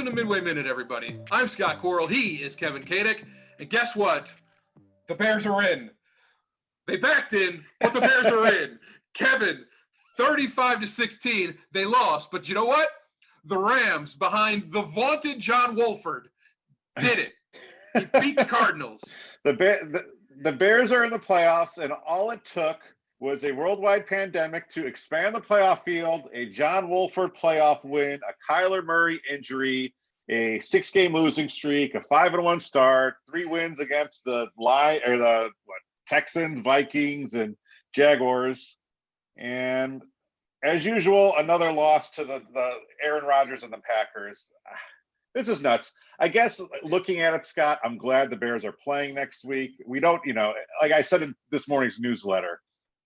Welcome to Midway Minute, everybody. I'm Scott Koral. He is Kevin Kaduk. And guess what? The Bears are in. They backed in, but the Bears are in. Kevin, 35-16. They lost, but you know what? The Rams, behind the vaunted John Wolford, did it. He beat the Cardinals. The Bears are in the playoffs, and all it took was a worldwide pandemic to expand the playoff field, a John Wolford playoff win, a Kyler Murray injury, a 6-game losing streak, a 5-1 start, 3 wins against the Texans, Vikings, and Jaguars, and as usual, another loss to the Aaron Rodgers and the Packers. This is nuts. I guess looking at it, Scott, I'm glad the Bears are playing next week. We don't, like I said in this morning's newsletter,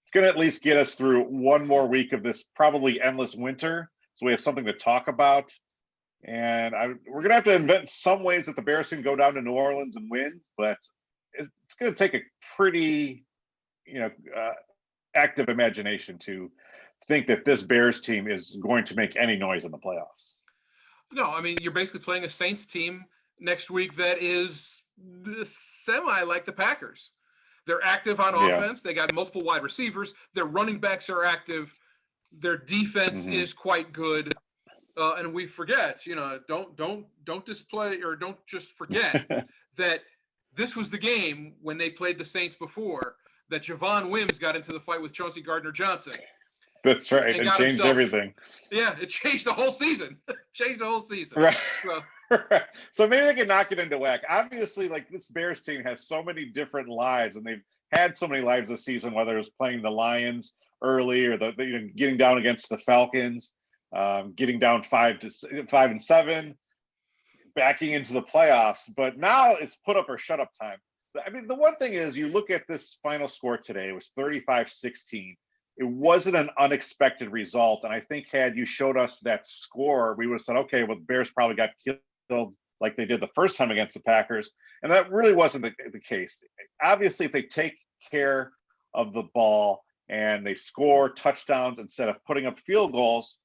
it's going to at least get us through one more week of this probably endless winter. So we have something to talk about. And we're going to have to invent some ways that the Bears can go down to New Orleans and win. But it's going to take a pretty, active imagination to think that this Bears team is going to make any noise in the playoffs. No, I mean, you're basically playing a Saints team next week that is semi like the Packers. They're active on offense. They got multiple wide receivers. Their running backs are active. Their defense is quite good. And we forget, don't display or don't just forget that this was the game when they played the Saints before that Javon Wims got into the fight with Chauncey Gardner-Johnson. That's right. It changed everything. Yeah, it changed the whole season. Right. So maybe they can knock it into whack. Obviously, this Bears team has so many different lives, and they've had so many lives this season, whether it was playing the Lions early or getting down against the Falcons, getting down 5-7, backing into the playoffs. But now it's put up or shut up time. I mean, the one thing is, you look at this final score today, it was 35-16. It wasn't an unexpected result. And I think had you showed us that score, we would have said, okay, well, the Bears probably got killed like they did the first time against the Packers. And that really wasn't the case. Obviously, if they take care of the ball and they score touchdowns instead of putting up field goals,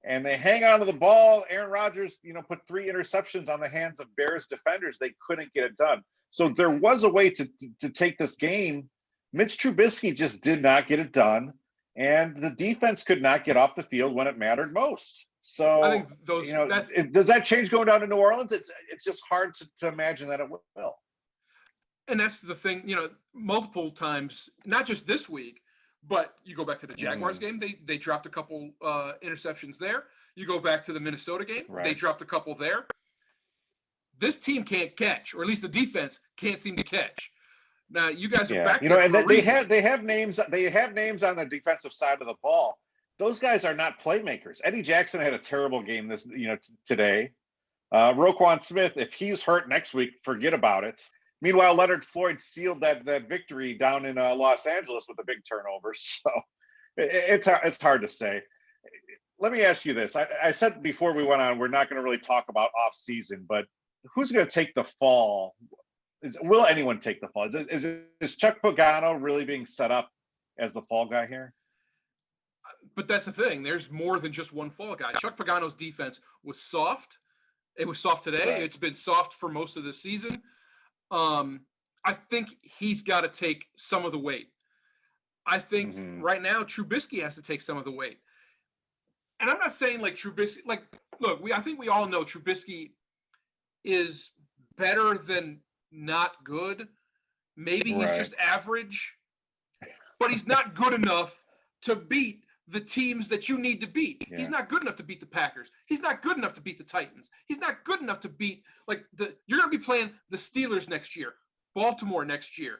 and they hang on to the ball, Aaron Rodgers, put 3 interceptions on the hands of Bears defenders. They couldn't get it done. So there was a way to take this game. Mitch Trubisky just did not get it done. And the defense could not get off the field when it mattered most. So, I think does that change going down to New Orleans? It's just hard to imagine that it will. And that's the thing, multiple times, not just this week, but you go back to the Jaguars game, they dropped a couple interceptions there. You go back to the Minnesota game, They dropped a couple there. This team can't catch, or at least the defense can't seem to catch. Now you guys are back. And they have names on the defensive side of the ball. Those guys are not playmakers. Eddie Jackson had a terrible game today. Roquan Smith, if he's hurt next week, forget about it. Meanwhile, Leonard Floyd sealed that victory down in Los Angeles with a big turnover. So it's hard to say. Let me ask you this. I said before we went on, we're not going to really talk about off season, but who's going to take the fall? Will anyone take the fall? Is Chuck Pagano really being set up as the fall guy here? But that's the thing. There's more than just one fall guy. Chuck Pagano's defense was soft. It was soft today. Right. It's been soft for most of the season. I think he's got to take some of the weight. I think right now Trubisky has to take some of the weight. And I'm not saying Trubisky, look, I think we all know Trubisky is better than not good. Maybe he's just average, but he's not good enough to beat the teams that you need to beat. Yeah. He's not good enough to beat the Packers. He's not good enough to beat the Titans. He's not good enough to beat you're going to be playing the Steelers next year, Baltimore next year,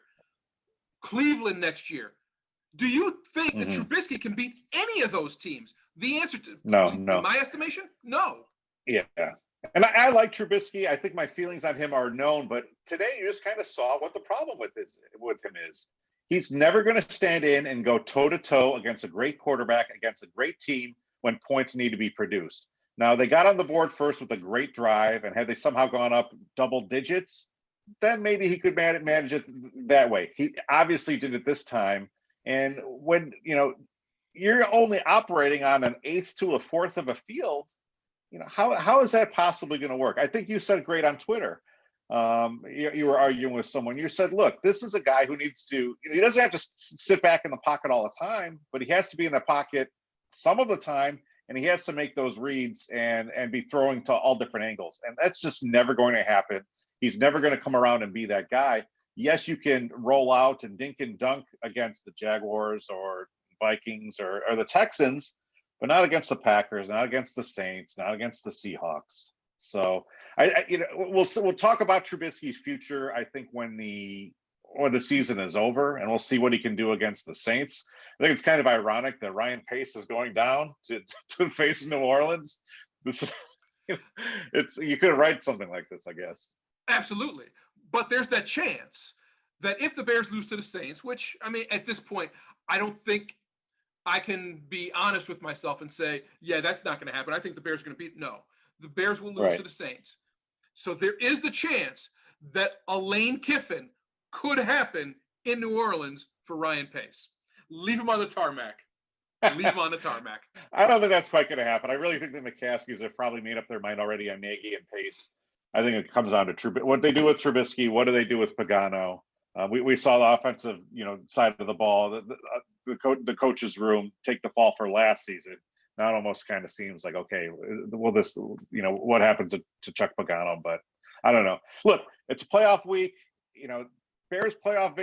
Cleveland next year. Do you think that Trubisky can beat any of those teams? The answer to no. In my estimation, no. Yeah. And I like Trubisky. I think my feelings on him are known, but today you just kind of saw what the problem with him is. He's never going to stand in and go toe-to-toe against a great quarterback, against a great team when points need to be produced. Now, they got on the board first with a great drive, and had they somehow gone up double digits, then maybe he could manage it that way. He obviously did it this time. And when, you're only operating on an eighth to a fourth of a field, how is that possibly going to work? I think you said great on Twitter. You were arguing with someone. You said, look, this is a guy who he doesn't have to sit back in the pocket all the time, but he has to be in the pocket some of the time, and he has to make those reads and be throwing to all different angles. And that's just never going to happen. He's never going to come around and be that guy. Yes, you can roll out and dink and dunk against the Jaguars or Vikings or the Texans, but not against the Packers, not against the Saints, not against the Seahawks. So we'll talk about Trubisky's future, I think, when the season is over, and we'll see what he can do against the Saints. I think it's kind of ironic that Ryan Pace is going down to face New Orleans. This is, you could write something like this, I guess. Absolutely. But there's that chance that if the Bears lose to the Saints, which, I mean, at this point, I don't think I can be honest with myself and say, yeah, that's not going to happen. I think the Bears are going to beat. No, the Bears will lose to the Saints. So there is the chance that a Lane Kiffin could happen in New Orleans for Ryan Pace. Leave him on the tarmac. Leave him on the tarmac. I don't think that's quite going to happen. I really think the McCaskies have probably made up their mind already on Nagy and Pace. I think it comes down to what they do with Trubisky. What do they do with Pagano? We saw the offensive, side of the ball, the coach's room take the fall for last season. Now it almost kind of seems like, okay, will this, what happens to Chuck Pagano? But I don't know. Look, it's a playoff week. Bears playoff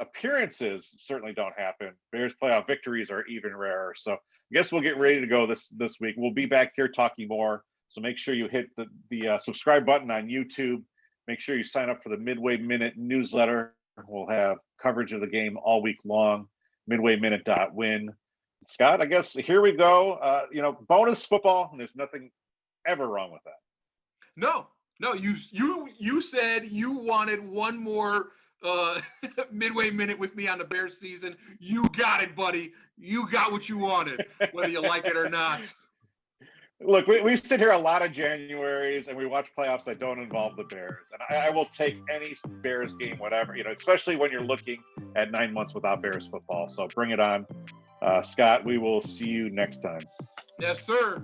appearances certainly don't happen. Bears playoff victories are even rarer. So I guess we'll get ready to go this week. We'll be back here talking more. So make sure you hit the subscribe button on YouTube. Make sure you sign up for the Midway Minute newsletter. We'll have coverage of the game all week long. MidwayMinute.win. Scott, I guess here we go. Bonus football, and there's nothing ever wrong with that. No, you said you wanted one more Midway Minute with me on the Bears season. You got it, buddy. You got what you wanted, whether you like it or not. Look, we sit here a lot of Januaries and we watch playoffs that don't involve the Bears. And I will take any Bears game, whatever, especially when you're looking at 9 months without Bears football. So bring it on. Scott, we will see you next time. Yes, sir.